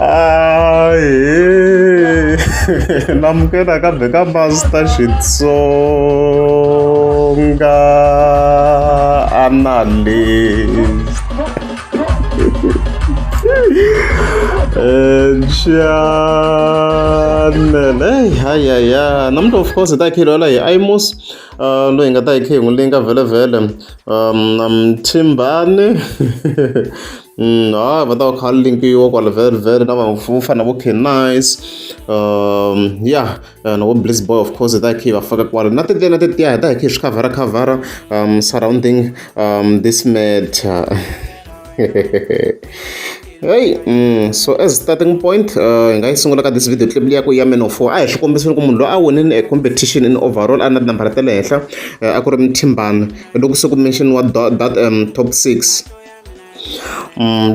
Ai, namkela kambe ka Master Xitsonga analyst. Channel ya namntu of course ta khilo la hi Amos loyi nga ta hi khe hi n'wi linka vhele vhele Mthimbane va ta va kha linkiwa kwala vhele vhele na vanhu vo fana vo Nice yeah na vo Bliss Boy of course ta hi khe hi va faka kwala na tindlela tetiya hi ta hi khe hi swi khavara surrounding this matter. Hey, so as starting point, hi nga yi sungula ka this video clip liya ku ya Man of 4 a hi xikombiseni ku munhu loyi a winile a competition in overall a na tinambara ta le henhla a ku ri Mthimbane loko se ku mention wa that top 6.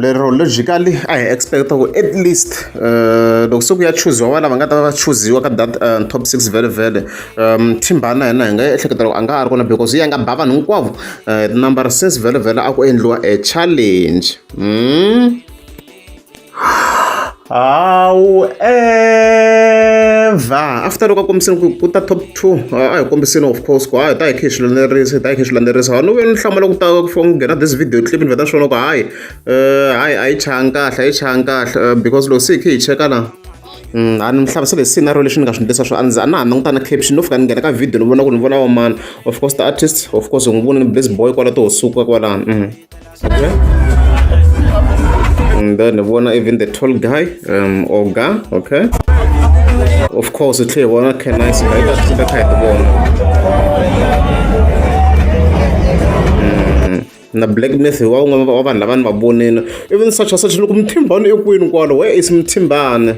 Lero logically a hi expecta ku at least loko se ku ya chuziwa va lava nga ta va chuziwa ka that top 6 vhele vhele Mthimbane na yena hi nga ehleketa loko a nga ha ri kona because ya nga ba vanhu hinkwavo tinambara 6 vhele vhele a ku endliwa a challenge. However, after loko a kombiseni ku ta top 2 a hi kombiseni of course ku hayi ta hi khe hi xilandzelerisa no ve ni hlamala ku ta ku nghena this video clip ni vheta swona ku hayi a yi changa kahle because loko se hi khe hi cheka la a ni mi hlamusele scenario lexi ni nga swi endlisa swo a na ha languta na caption no fika ni nghena ka video ni vona ku ni vona wa mani of course the artist of course hi n'wi vona ni Bliss Boy kwala to suka kwalano okay. And then even the tall guy, Oga, okay. Of course, it's clear one can nice guy that's the kind of one. Na Black Myth wa vanhu lava ni va vonile even such loko Mthimbane i kwini kwalo where is Mthimbane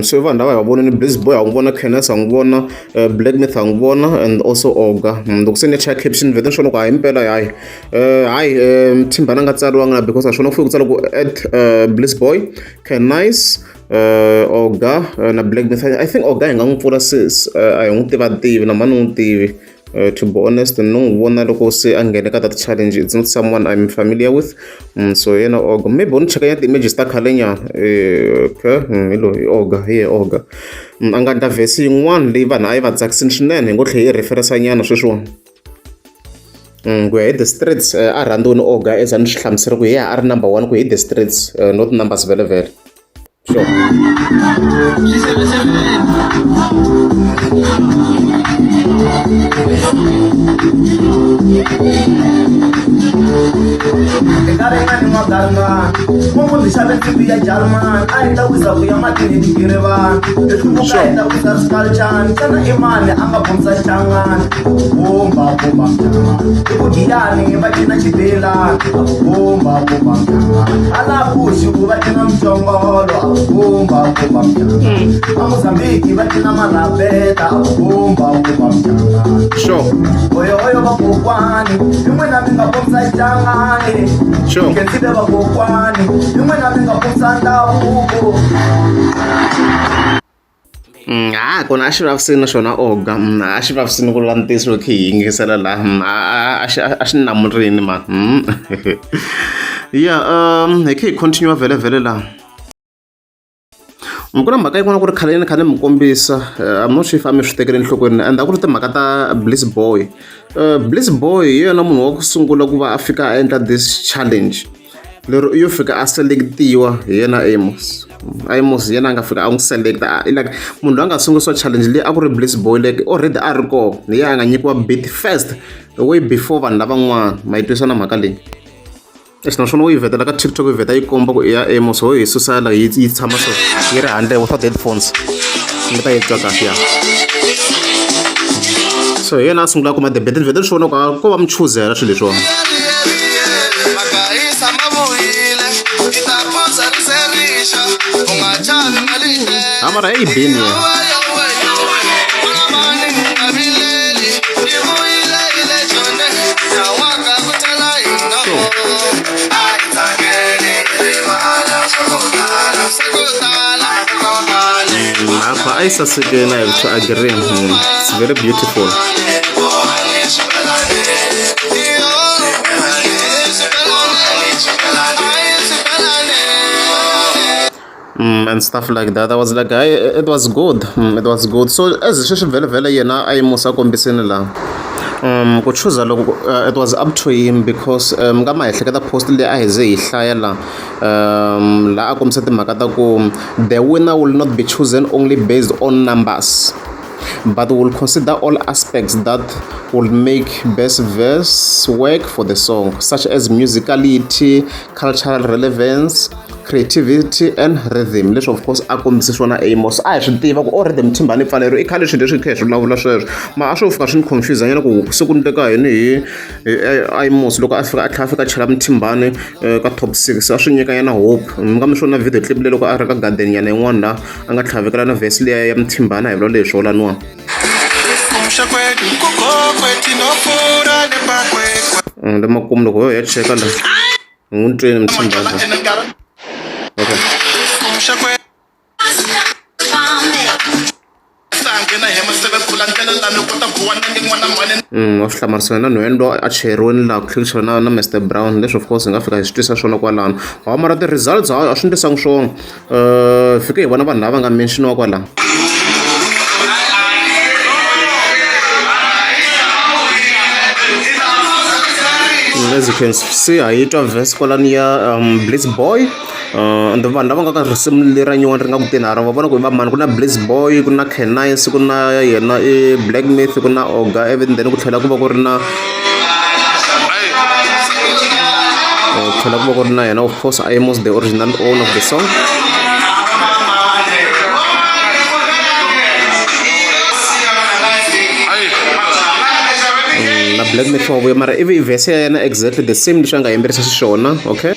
so vanhu lava hi va vonile Bliss Boy a n'wi vona Kenneth a n'wi vona Black Myth a n'wi vona and also Oga loko se ni ya check caption vheta ni swona ku hayi impela hayi Mthimbane a nga tsariwanga na because a swona ku fike ku tsala ku at Bliss Boy Nice Oga na Black Myth I think Oga hi nga n'wi pfula sis a hi n'wi tivi na mani n'wi tivi to be honest no n'wi vona loko se a nghene ka that challenge it's not someone I'm familiar with so yena Oga maybe u ni cheka ya ti-images ta khale nyana okay hi loyi Oga Oga a nga endla vhesi yin'wana leyi vanhu a yi va tsakisini swinene hi ngo tlhe hi referensa nyana sweswiwani ku ya hi the streets a rhandziwini Oga as a ni swi hlamuseri ku hi ya a ri number 1 ku hi the streets not numbers vhele vhele sure Ekarenga ni magalma Mungu nishabe tipi ya jalman Aita wisa kuya matini dikirevan Etubuka ita wisa skalchan Kana imane anga pumsa changan Bomba Ibu diani bakina chibela Bomba Ala pushu bakina mchongolo Bomba Mozambiki bakina marabeta Bomba sure Oyo bakukwani Imwena minga pumsa changani sure Kenside bakukwani Imwena minga pumsa ndavuko kona a xi vavisini swona Oga a xi vavisini ku lantisa loko hi yingisela laha a xi namurini man yeah hi khe hi continue vhele vhele laha ku na mhaka yin'wana ku ri khale ni kha ni mi kombisa I'm not sure if a mi swi tekele enhlokweni and a ku ri timhaka ta Bliss Boy Bliss Boy hi yena munhu wa ku sungula ku va a fika a endla this challenge lero yo fika a selectiwa hi yena Amos yena a nga fika a n'wi selecta like munhu loyi a nga sungulisiwa challenge leyi a ku ri Bliss Boy like already a ri koho hi yena a nga nyikiwa beat first way before vanhu lavan'wana ma yi twisana mhaka leyi naswona wo yi vhetela ka TikTok yi vheta yi komba ku i ya Amos ho yi susa la yi tshama so yi ri handle without headphones mi ta yi twa kahle ya so hi yena a sungula kuma the beat ni vheta ni swona ku ko va mi chuzela swilo leswiwani mara hi bini I again, I have to agree. It's very beautiful. And stuff like that. I was like, it was good. It was good. So as vele yena ayimusa kombiseni la. Ku choose loko it was up to him because nga ma ehleketa post leyi a hize hi hlaya la a kombisa timhaka ta ku the winner will not be chosen only based on numbers, but will consider all aspects that will make best verse work for the song, such as musicality, cultural relevance, creativity and rhythm. Leswi of course a kombise swona Amos a hi swi tiva ku rhythm Mthimbani pfaleriwe i khale swilo leswi khe swi vulavula sweswo ma a swo fika swi ni confuse nyana ku siku ni teka yini hi Amos loko a fika a tlhela a fika chela Mthimbani ka top 6 a swi nyika yena hope. Mi nga mi swona video clip leyi loko a ri ka garden yana yin'wana la a nga tlhavekela na verse leyi ya Mthimbani a hi vula leswi wolaniwa le makumu loko ho ya cheka la n'wi twini Mthimbani. Wa swi hlamarisiwa na Nwendo a cheriweni laha ku tlhela na Mr Brown leswi of course hi nga fika hi swi twisa swona kwalano hawa mara ti-results a swi ndlisangi swona fike hi vona vanhu lava nga mentioniwa kwalaha. As you can see, I twa verse kwalani ya Blitz Boy and vanhu lava nga ka risimu lera nyuwana ri nga ku tinharha va vona ku va mani ku na Blitz Boy ku na K-Nice ku na yena i Black Myth ku na Oga even then ku tlhela ku va ku ri na yena of course Amos the original owner of the song. Na Black Myth wa vuya mara ivi verse ya yena exactly the same leswi a nga yimbelisa xiswona, okay.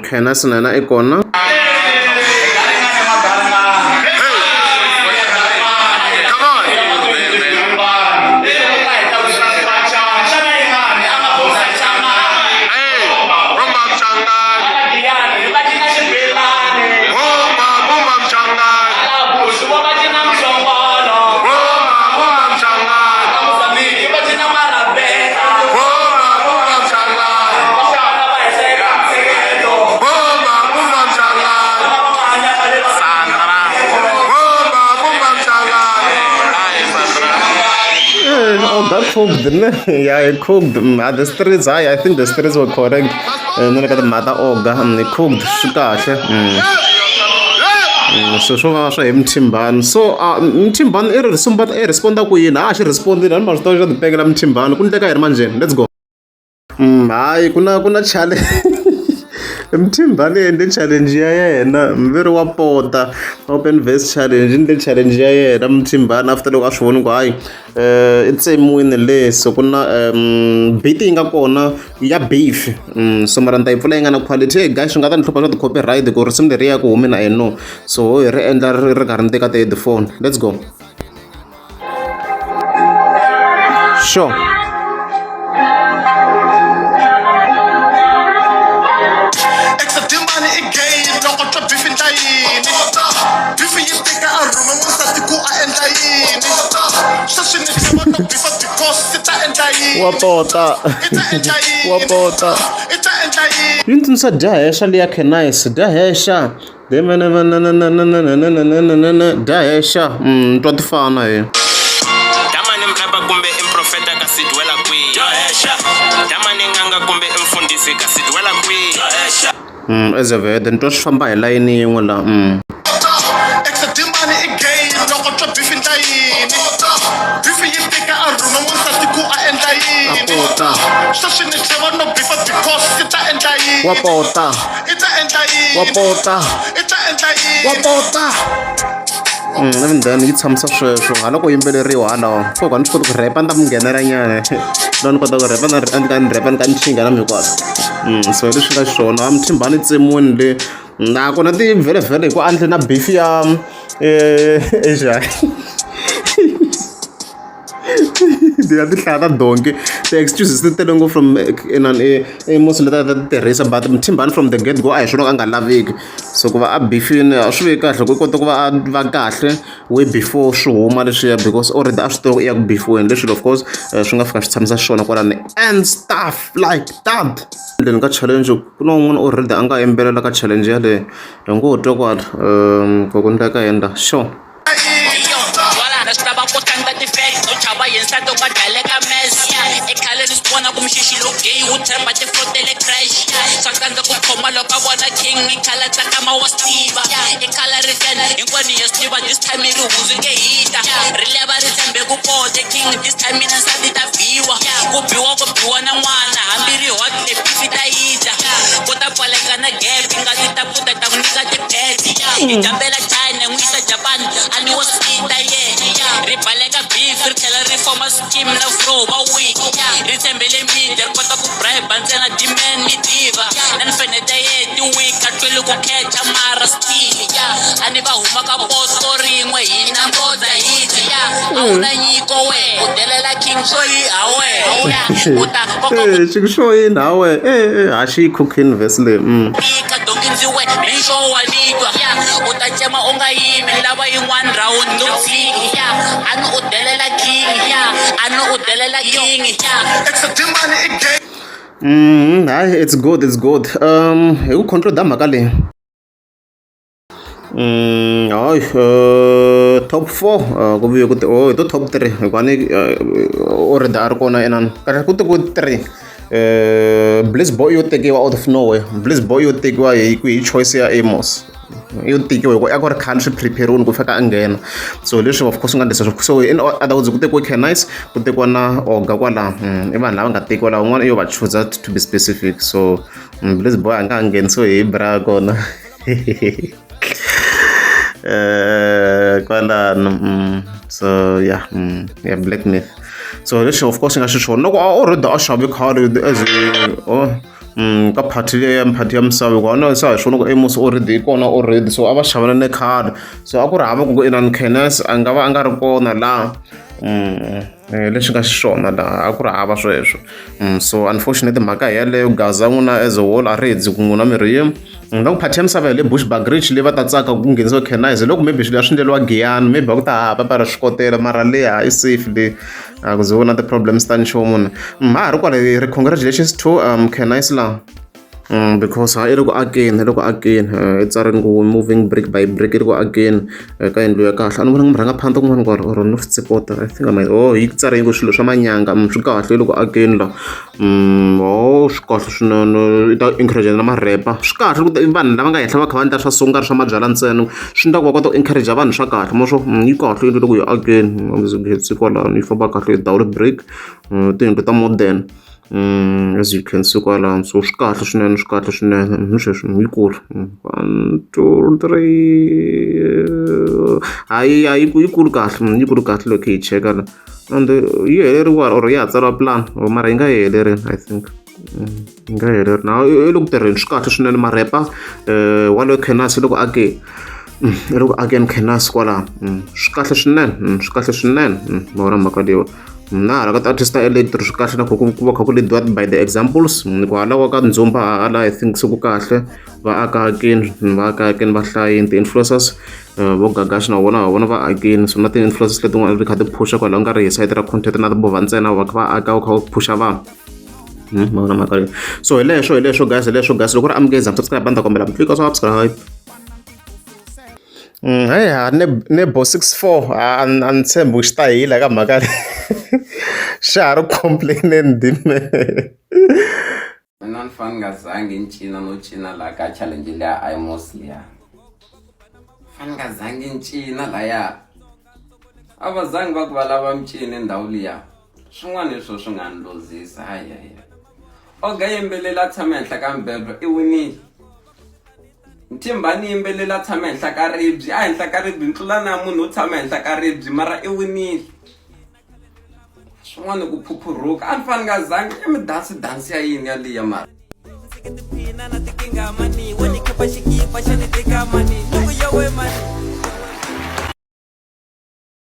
K-Nice na yena i kona. That cooked, yeah, it cooked. The streets, I think the streets were correct. And then I got the mother Oga, it cooked. So Mthimbani. So Mthimbani I responda ku yini she responded and must the pegla Mthimbani ku nteka yini manje. Let's go. Hayi kuna challenge Mthimbani ende challenge ya yena mveri wa pota open verse challenge ende challenge ya yena Mthimbani after loko a swi voni ku hayi it's a win le so kuna beat yi nga kona ya beef so mara nta yi pfula yi nga na quality hey guys swi nga ta ni hlupha swa ti-copyright ku risimu leri ya ku humi na I know so hi ri endla ri karhi ni teka ti-headphone. Let's go. Sure. Wapota yini sa dahesha liya K-Nice dahesha dahesha twa ti fana he damani mrapa kumbe improfeta kasidwela kwi dahesha damani nganga kumbe imfundisi kasidwela kwi dahesha ezevede nto swi famba hi layini yin'we la Wapota even then yi tshamisa sweswo hala ku yimbeleriwa hala so ni swi koti ku repa ni ta mi nghenela nyana loko ni kota ku repa ni ka ni chinga na mikwata so leswi nga xiswona Mthimbani tsemuni le nakona ti vhele hi ku andle na beef ya Ti nga ti hlaya ta donke ti-excuses ti tele ngopfu from most leta ta tirhisa but Mthimbani from the get go a hi swona ka a nga laveki so ku va a bifini a swi veki kahle ku kota ku va a va kahle way before swi huma leswiya because already a swi tiva ku i ya ku bifiweni leswi of course swi nga fika swi tshamisa xiswona kwalani and stuff like that endzeni ka challenge ku na un'wana already a nga yimbelela ka challenge yaleyo hi ngo twa kwala koko ni ta ka endla sure Chikushoyi nawe hashi cooking vesle it's good hi ku control da mhaka leyi top 4 ku vuye ku hi to top 3 hikwani already a ri kona inani kahle ku te ku 3 Bliss Boy yo tekiwa out of nowhere Bliss Boy yo tekiwa hi choice ya Amos yo tekiwa hi ku a ku ri khale swi prepare-iwini ku fika a nghena so leswi of course nga ndlisa so in other words ku tekiwa Cannice ku tekiwa na Oga kwala i vanhu lava nga tekiwa laha un'wana yo va choose to be specific so Bliss Boy a nga ha nghenisiwe hi bra kona kwalano so yeah Black Myth so leswi of course nga swi swona loko already a xave khale as ka party ya Msavi ku na sa hi swona ku Amos already kona already so a va xavana ne khale so a ku ri hava ku inani Cannice a nga va a nga ri kona laha leswi nga xiswona laha a ku ri hava sweswo so unfortunately mhaka hi yaleyo Gaza n'wina as a whole a ri hedzi ku n'wina mirhi yin'we nga ku party ya Msavi hi le Bushbuck Ridge leyi va ta tsaka ku nghenisiwa Cannice loko maybe swilo swi endleliwa Giyani maybe a ku ta hava va swi kotela mara leya i safe le a ku ze na ti-problems ta nchumu ma ha ri kwala ri congratulations to Cannice laha because i loko again it's a go moving brick by brick loko again ka endlo ya kahle ani vona nga mrhanga phanda kun'wana kwala or no support I think I might hi tsara yingo swilo swa manyanga swi kahle loko again la swi kahle swinene ta encourage na ma-rapper swi kahle ku vanhu lava nga henhla va kha va endla swa sungari swa mabyala ntsena swi ndla ku va kota ku encourage vanhu swa kahle mo swo yi kahle yindlu loko hi again kwalano yi famba kahle hi dowry brick tiyindlu ta modern as you can see kwalano so swi kahle swinene ni sweswi yikulu 1 2 3 hayi yikulu kahle loko hi cheka la and yi heleriwa or ya ha tsariwa plan mara yi nga heleri I think yi nga heleri na loko tirheni swi kahle swinene marepa waloyo Cannice loko again Cannice kwala swi kahle swinene mara mhaka leyo na hala ka ti-artist ta electro swi kahle na ku va kha ku leadiwa by the examples kwalaho ka Ndzumba hala I think se ku kahle va aka again va hlayini ti-influencers vo Gagashi na vona va again so na ti-influencers letin'wana ri kha ti phusha kwalaho nga ri hi side ra content na tibova ntsena va kha va aka va kha va phusha vanhu mavona mhaka leyi so hi leswo guys loko ri amukeza subscribe banda kombela mi klika subscribe nebo 64 a ni tshembi ku xi ta hila ka mhaka xa ha ri complaineni dime mina ni fane nga zangi ni cina laha ka challenge leya Amos liya fane nga zangi ni cina laya a va zangi va ku va lava micini ndhawu liya swin'wana leswo swi nga ni lozisa Oga yimbelela tshama henhla ka mbeblo i winile Mthimbani yimbelela tshama henhla ka ribye a henhla ka ribye ntlula na munhu u tshama henhla ka ribye mara i winile swin'wana ku phuphuruka a ni fane nga zangi mi dansi ya yini yaliya mara